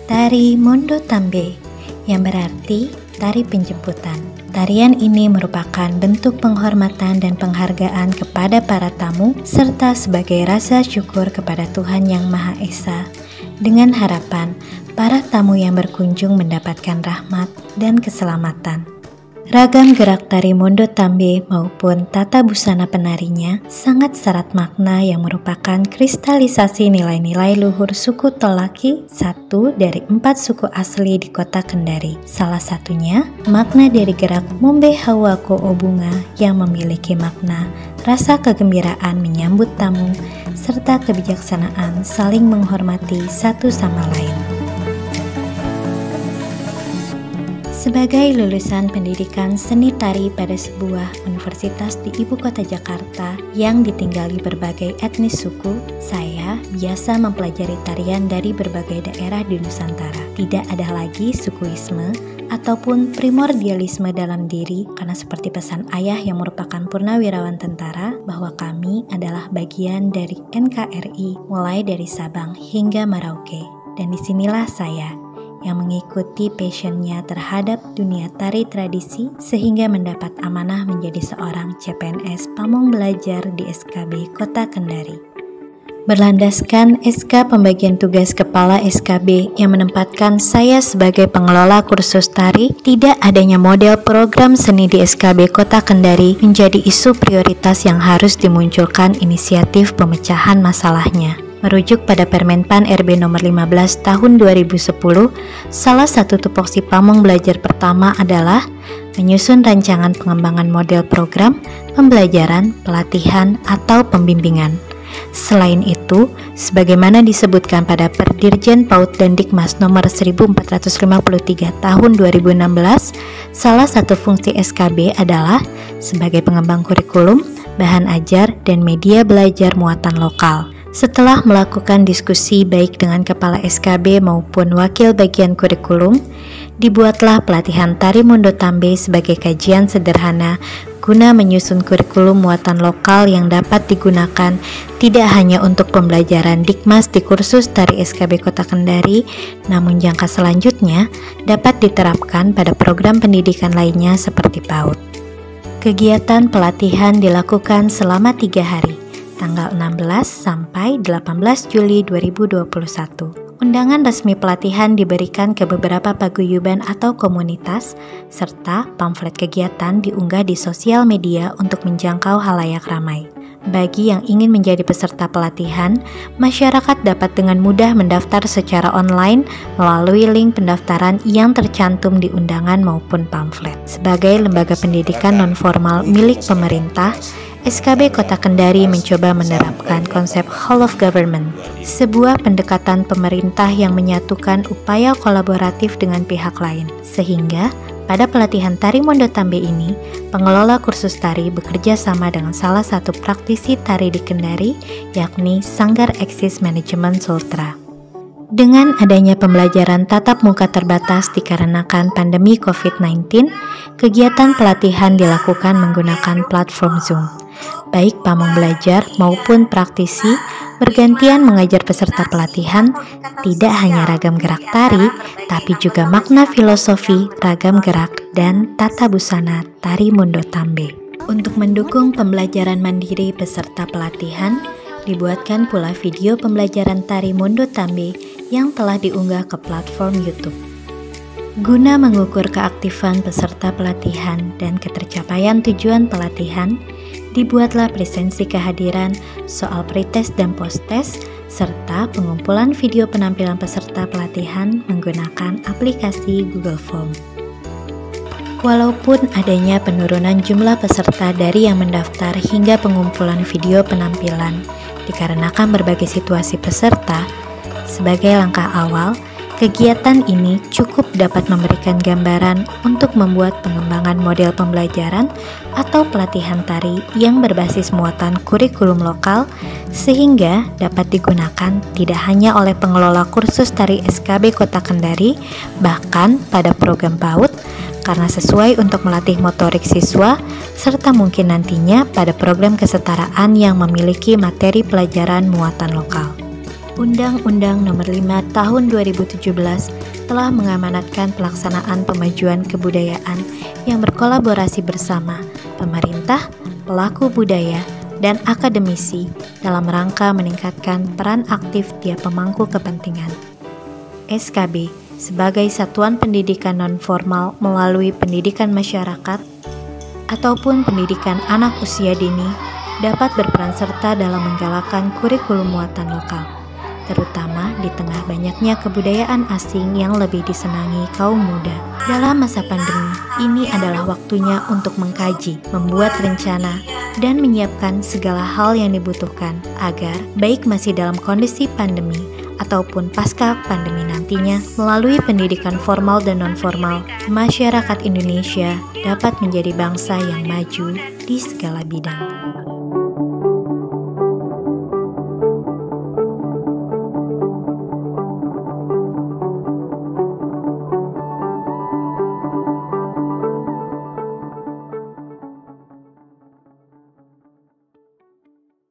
Tari Mondo Tambe, yang berarti tari penjemputan. Tarian ini merupakan bentuk penghormatan dan penghargaan kepada para tamu, serta sebagai rasa syukur kepada Tuhan Yang Maha Esa, dengan harapan para tamu yang berkunjung mendapatkan rahmat dan keselamatan. Ragam gerak tari Mondo Tambe maupun tata busana penarinya sangat syarat makna yang merupakan kristalisasi nilai-nilai luhur suku Tolaki, satu dari 4 suku asli di kota Kendari. Salah satunya, makna dari gerak Mombe Hawako Obunga yang memiliki makna rasa kegembiraan menyambut tamu, serta kebijaksanaan saling menghormati satu sama lain. Sebagai lulusan pendidikan seni tari pada sebuah universitas di ibu kota Jakarta yang ditinggali berbagai etnis suku, saya biasa mempelajari tarian dari berbagai daerah di Nusantara. Tidak ada lagi sukuisme ataupun primordialisme dalam diri, karena seperti pesan ayah yang merupakan purnawirawan tentara bahwa kami adalah bagian dari NKRI mulai dari Sabang hingga Merauke. Dan disinilah saya yang mengikuti passionnya terhadap dunia tari tradisi sehingga mendapat amanah menjadi seorang CPNS Pamong Belajar di SKB Kota Kendari. Berlandaskan SK Pembagian Tugas Kepala SKB yang menempatkan saya sebagai pengelola kursus tari, tidak adanya model program seni di SKB Kota Kendari menjadi isu prioritas yang harus dimunculkan inisiatif pemecahan masalahnya. Merujuk pada Permenpan RB nomor 15 tahun 2010, salah satu tupoksi Pamong Belajar pertama adalah menyusun rancangan pengembangan model program, pembelajaran, pelatihan, atau pembimbingan. Selain itu, sebagaimana disebutkan pada Perdirjen PAUD dan Dikmas nomor 1453 tahun 2016, salah satu fungsi SKB adalah sebagai pengembang kurikulum, bahan ajar, dan media belajar muatan lokal. Setelah melakukan diskusi baik dengan Kepala SKB maupun Wakil Bagian Kurikulum, dibuatlah pelatihan Tari Mondo Tambe sebagai kajian sederhana guna menyusun kurikulum muatan lokal yang dapat digunakan tidak hanya untuk pembelajaran Dikmas di kursus Tari SKB Kota Kendari, namun jangka selanjutnya dapat diterapkan pada program pendidikan lainnya seperti PAUD. Kegiatan pelatihan dilakukan selama 3 hari, tanggal 16 sampai 18 Juli 2021. Undangan resmi pelatihan diberikan ke beberapa paguyuban atau komunitas, serta pamflet kegiatan diunggah di sosial media untuk menjangkau halayak ramai. Bagi yang ingin menjadi peserta pelatihan, masyarakat dapat dengan mudah mendaftar secara online melalui link pendaftaran yang tercantum di undangan maupun pamflet. Sebagai lembaga pendidikan non-formal milik pemerintah, SKB Kota Kendari mencoba menerapkan konsep Whole of Government, sebuah pendekatan pemerintah yang menyatukan upaya kolaboratif dengan pihak lain. Sehingga, pada pelatihan Tari Mondo Tambe ini, pengelola kursus tari bekerja sama dengan salah satu praktisi tari di Kendari, yakni Sanggar Eksis Manajemen Sultra. Dengan adanya pembelajaran tatap muka terbatas dikarenakan pandemi COVID-19, kegiatan pelatihan dilakukan menggunakan platform Zoom. Baik Pamong Belajar maupun praktisi bergantian mengajar peserta pelatihan tidak hanya ragam gerak tari, tapi juga makna filosofi, ragam gerak, dan tata busana Tari Mondo Tambe. Untuk mendukung pembelajaran mandiri peserta pelatihan, dibuatkan pula video pembelajaran Tari Mondo Tambe yang telah diunggah ke platform YouTube. Guna mengukur keaktifan peserta pelatihan dan ketercapaian tujuan pelatihan, dibuatlah presensi kehadiran, soal pretest dan posttest, serta pengumpulan video penampilan peserta pelatihan menggunakan aplikasi Google Form. Walaupun adanya penurunan jumlah peserta dari yang mendaftar hingga pengumpulan video penampilan dikarenakan berbagai situasi peserta, sebagai langkah awal, kegiatan ini cukup dapat memberikan gambaran untuk membuat pengembangan model pembelajaran atau pelatihan tari yang berbasis muatan kurikulum lokal sehingga dapat digunakan tidak hanya oleh pengelola kursus tari SKB Kota Kendari, bahkan pada program PAUD karena sesuai untuk melatih motorik siswa serta mungkin nantinya pada program kesetaraan yang memiliki materi pelajaran muatan lokal. Undang-Undang Nomor 5 Tahun 2017 telah mengamanatkan pelaksanaan pemajuan kebudayaan yang berkolaborasi bersama pemerintah, pelaku budaya, dan akademisi dalam rangka meningkatkan peran aktif tiap pemangku kepentingan. SKB sebagai satuan pendidikan non-formal melalui pendidikan masyarakat ataupun pendidikan anak usia dini dapat berperan serta dalam menggalakkan kurikulum muatan lokal, terutama di tengah banyaknya kebudayaan asing yang lebih disenangi kaum muda. Dalam masa pandemi, ini adalah waktunya untuk mengkaji, membuat rencana, dan menyiapkan segala hal yang dibutuhkan agar baik masih dalam kondisi pandemi ataupun pasca pandemi nantinya, melalui pendidikan formal dan non-formal, masyarakat Indonesia dapat menjadi bangsa yang maju di segala bidang.